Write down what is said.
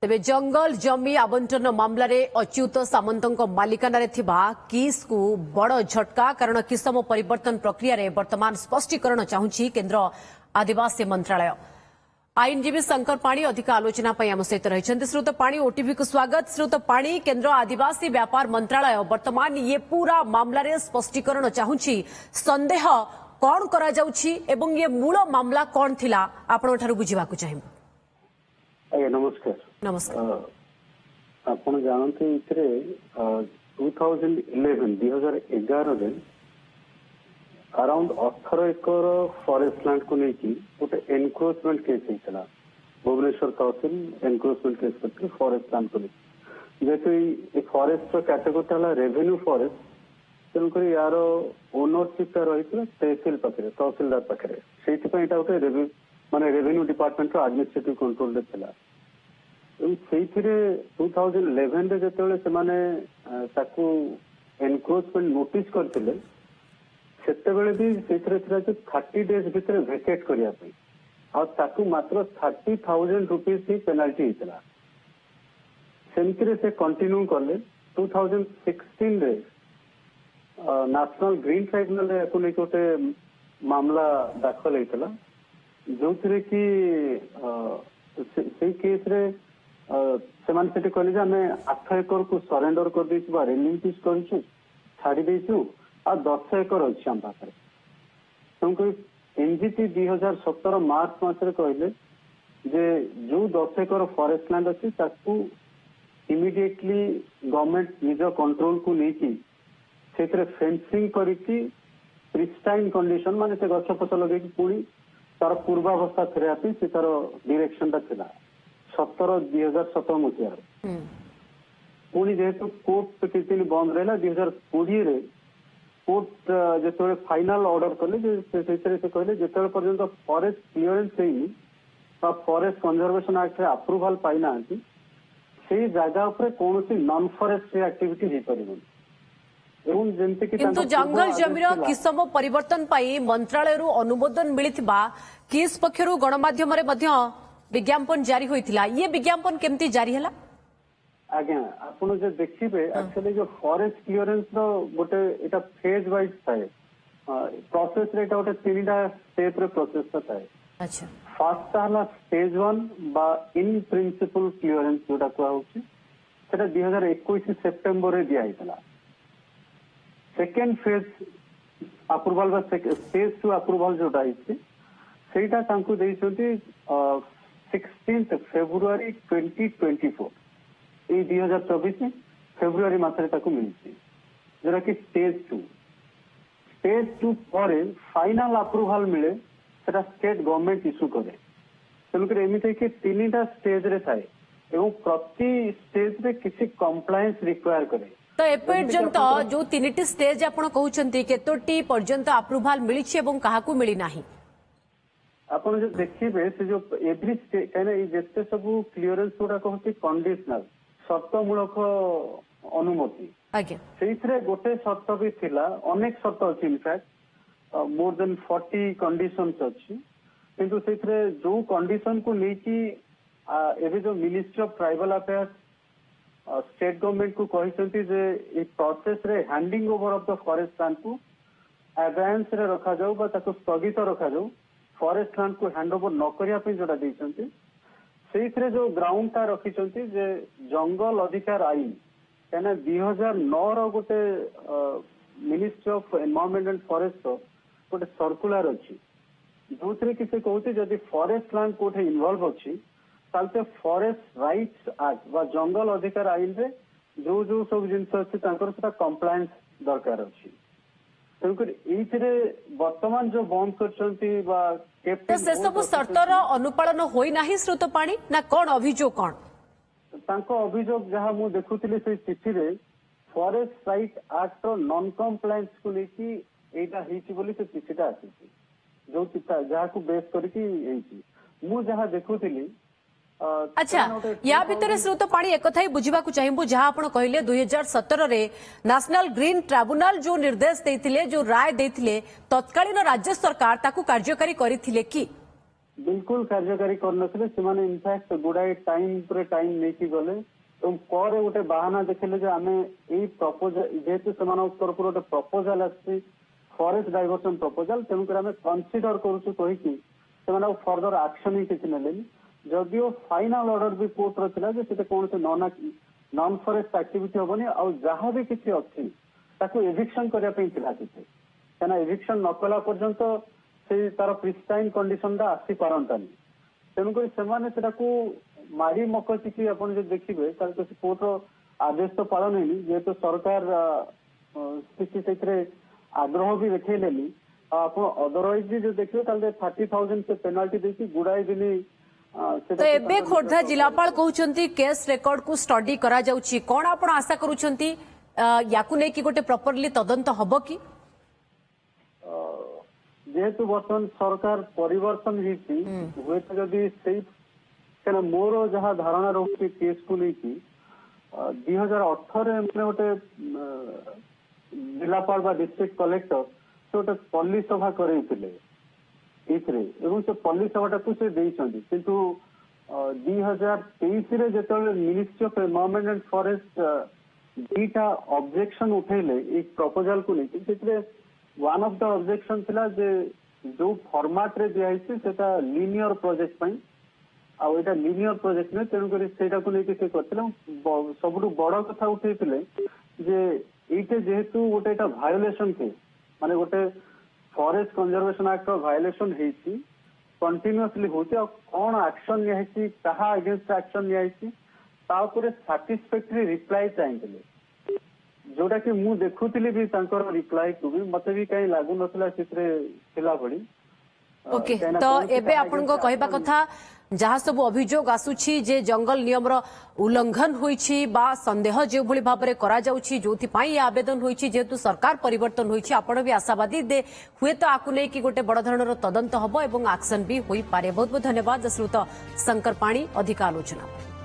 तेबे जंगल जमी आवंटन मामलें अच्युत सामंत मालिकाना किस को बड़ झटका कारण किसम परिवर्तन प्रक्रिया रे वर्तमान स्पष्टीकरण चाहूँगी केन्द्र आदिवासी मंत्रालय। आईनजीवी शंकर पाणी अधिक आलोचना आम सहित रही श्रोत पाणी ओटीवी को स्वागत। श्रोत पाणी केन्द्र आदिवासी व्यापार मंत्रालय वर्तमान ये पूरा मामलें स्पष्टीकरण चाहूँगी संदेह कौन करा जाउछि एवं ये मूल मामला कौन थिला आपन बुझा चाहिए। नमस्कार। नमस्कार। आपण जानते 2011 अराउंड 18 एकर फॉरेस्ट लैंड को लेकिन गोटे एनक्रोचमेंट केस होता भुवनेश्वर तहसील एनक्रोचमेंट केस करते फॉरेस्ट लैंड को लेकिन जेहेतु ये फॉरेस्ट कैटेगोरी रेवेन्यू फॉरेस्ट तेणुक यार ओनरशिप रही तहसील पाखे तहसीलदार पाखे से गोटे माने रेवेन्यू डिपार्टमेंट एडमिनिस्ट्रेटिव कंट्रोल थिला। 2011 जो मैंने एनक्रोचमेंट नोटिस करते भी 30 डेज भितर वेकेट करने मात्र 30,000 रुपीज ही पेनाल्टी होता सेमती से कंटिन्यू कले 2016 रे नेशनल ग्रीन ट्राइब्यूनल को लेकर गोटे मामला दाखल होता जो थे कि से केस रे से कहले आम 8 एकर को सरेंडर कर रिलिज कर छाड़ी देचु आ 10 एकर अच्छी आम पाखे तेणुक एनजीटी 2017 मार्च मास कहले जे जो 10 एकर फॉरेस्ट लैंड अच्छी इमिडिएटली गवर्नमेंट निज कंट्रोल को लेकिन से फेंसिंग करके प्रिस्टाइन कंडीशन माने से गछ पछ लगे पुणी तार पूर्वावस्था फेरवा से तार डायरेक्शन टा थिला 17 मसीह पुणी जेहेतु कोर्ट किसी दिन बंद रहा 2020 कोर्ट जो फाइनल ऑर्डर कले से कहले जो पर्यंत फॉरेस्ट क्लीयरेंस होनी फॉरेस्ट कंजर्वेशन एक्ट अप्रूवाल पाई ना से जगह कौन नॉन फॉरेस्ट एक्टिविटी हो पार किंतु जंगल जमीर किसम परिवर्तन पाई मंत्रालय अनुमोदन मिलिथिबा किस पक्षरु गणमाध्यम रे मध्य विज्ञापन जारी होइथिला ये विज्ञापन केमती जारी हला आज्ञा आपण जे देखिबे एक्चुअली जो फॉरेस्ट क्लियरेंस रो गोटे एटा फेज वाइज थाए प्रोसेस रे एटा गोटे तीनटा स्टेप रे प्रोसेस थाए। अच्छा फर्स्ट हला स्टेज 1 बा इन प्रिंसिपल क्लियरेंस जोटा को होछि सेटा 2021 सितंबर रे दिया हितला। Second phase approval stage 2 approval जोटा सेटा 16 फेब्रुआरी 2024 ये 2024 फेब्रुआरी मसरे मिली जोटा कि स्टेज 2 पर फाइनल अप्रूवल मिले सेटा स्टेट गवर्नमेंट इश्यू करे तेणुक एमती कि 3टा स्टेज रे थाए एवं प्रति स्टेज रे किसी कंप्लायंस रिक्वायर करे तो एपर्यंत जो 3टी स्टेज आपण कहउछंती केतोटी पर्यंत अप्रूवल मिलिछि एवं काहाकू मिली नाही आपण जो देखिबे से जो एवरी स्टेज कहने जेते सब क्लियरेंस गुडा कहती कंडीशनल शर्तमूलक अनुमति आज्ञा सेइथरे गोटे शर्त भी थिला अनेक शर्त अछि इनफैक्ट मोर देन 40 कंडीशंस अछि किंतु सेइथरे जो कंडीशन को लेकी एबे जो ministry of tribal affairs state government को कहते जे प्रोसेस रे handing over of the forest land को एडवांस रे रखा जाऊ स्थगित रखा जाऊ फॉरेस्ट लैंड को हैंड ओवर न करिया पे जोटा देइछंती सेइथरे जो ग्राउंड ता रखिछंती जे जंगल अधिकार आईन कहना 2009 रो गोटे ministry of environment and forest गोटे सर्कुलर अछि जोथरे कि से कहते जदि फॉरेस्ट लैंड कोठे इन्वॉल्व अछि तालते फॉरेस्ट राइट्स एक्ट व जंगल अधिकार आईन रे जो जो सब जिनस अच्छी कंप्लायंस दरकार अच्छी तेणुक वर्तमान जो बंद कर सब सर्तर अनुपालन होई नाही श्रोत पाणी ना कौन अभियोग कौन अभियोग जहाँ मु देखुली से चिठी रे forest right act non compliance को लेकी एटा हिची बोली से चिठीटा आसी जो जहाँ को बेस करके मु जहाँ देखुली अच्छा या भितर श्रोत पाणी एक कथा बुझा चाहिए जहां आपण कहले 2017 रे नेशनल ग्रीन ट्राइब्यूनल जो निर्देश देथिले जो राय देथिले तत्कालीन राज्य सरकार ताकू कार्यकारी करिथिले कि बिल्कुल कार्यकारी करनथिले सेमाने इनफैक्ट गुडाए टाइम पर टाइम नेकी गले एवं पर गोटे बाहाना देखले जे आमे एई प्रपोजल जेहेतु सेमानक तरफ गोटे प्रपोजल आछि फॉरेस्ट डाइवर्सन प्रपोजल तेणु कर आमे कंसीडर करूछु कहिकी सेमाने फर्दर एक्शन ही किछि नेलेनी जदियो फाइनल ऑर्डर भी कोर्ट रो थिला जे सेते कोन से नॉन फॉरेस्ट एक्टिविटी होबनी आ जहां भी किछि अछि ताको एविक्शन करिया पे थिला किछि केना एविक्शन न कला पर्यंत से तार प्रिस्टाइन कंडीशन आसी पारंतानी तेणुक से मारी मकचिकी आप देखिए कोर्ट आदेश तो पालन है जेहेतु सरकार किसी से आग्रह भी देखनी आप अदरवाइज जो देखिए 30,000 से पेनाल्टी देखिए गुड़ाई दिन तो एबे खोर्धा जिलापाल कहउछंती केस रेकॉर्ड को स्टडी करा जाउची कोन आपण आशा करूछंती याकु नै कि गोटे प्रॉपर्ली तदंत हबो कि जेहेतु बर्तमान सरकार परिवर्तन हुए तो जदि से मोर जहाँ धारणा रोचे केस को लेकिन 2018 मैंने गोटे जिलापाल बा डिस्ट्रिक्ट कलेक्टर से गोटे पल्ली सभा करते से पल्ली सभा से देइछंती किंतु 2023 जो ministry of environment and forest दीटा ऑब्जेक्शन उठेले एक प्रपोजल को लेकिन वन ऑफ द ऑब्जेक्शन थिला जे जो फॉर्मेट रे दिया हिसी सेटा लीनियर प्रोजेक्ट पई आ एटा लीनियर प्रोजेक्ट ने तेनु करी सेटा को लेके से करथिला सबुटु बड़ कथा उठेइथिले जे एटे जेहेतु गोटे एटा वायोलेशन थे माने गोटे फॉरेस्ट कंजर्वेशन एक्ट रो वायोलेशन हेछि कंटीन्यूअसली होछि आ कोन एक्शन निया हेछि कहा अगेंस्ट एक्शन निया हेछि ता ऊपर सैटिस्फैक्टरी रिप्लाई चाहिए जोटा कि मु देखुଥିଲି भी तांकर रिप्लाई को भी मते भी कहीं लागू नथिला चित्रे थिला भडी ओके तो एबे आपन को कहबा कथा जहाँ सब अभियोग आसुछि जे जंगल नियम रो उल्लंघन होईछि बा संदेह जे भली भाबरे करा जाउछि जोथि पई आवेदन होईछि जेतु सरकार परिवर्तन होईछि आपण भी आशावादी दे हुए तो आकु नै कि गोटे बड़ धरणर तदंत हबो एवं एक्शन भी होई पारे बहुत बहुत धन्यवाद जसरुत शंकर पाणी अधिक आलोचना।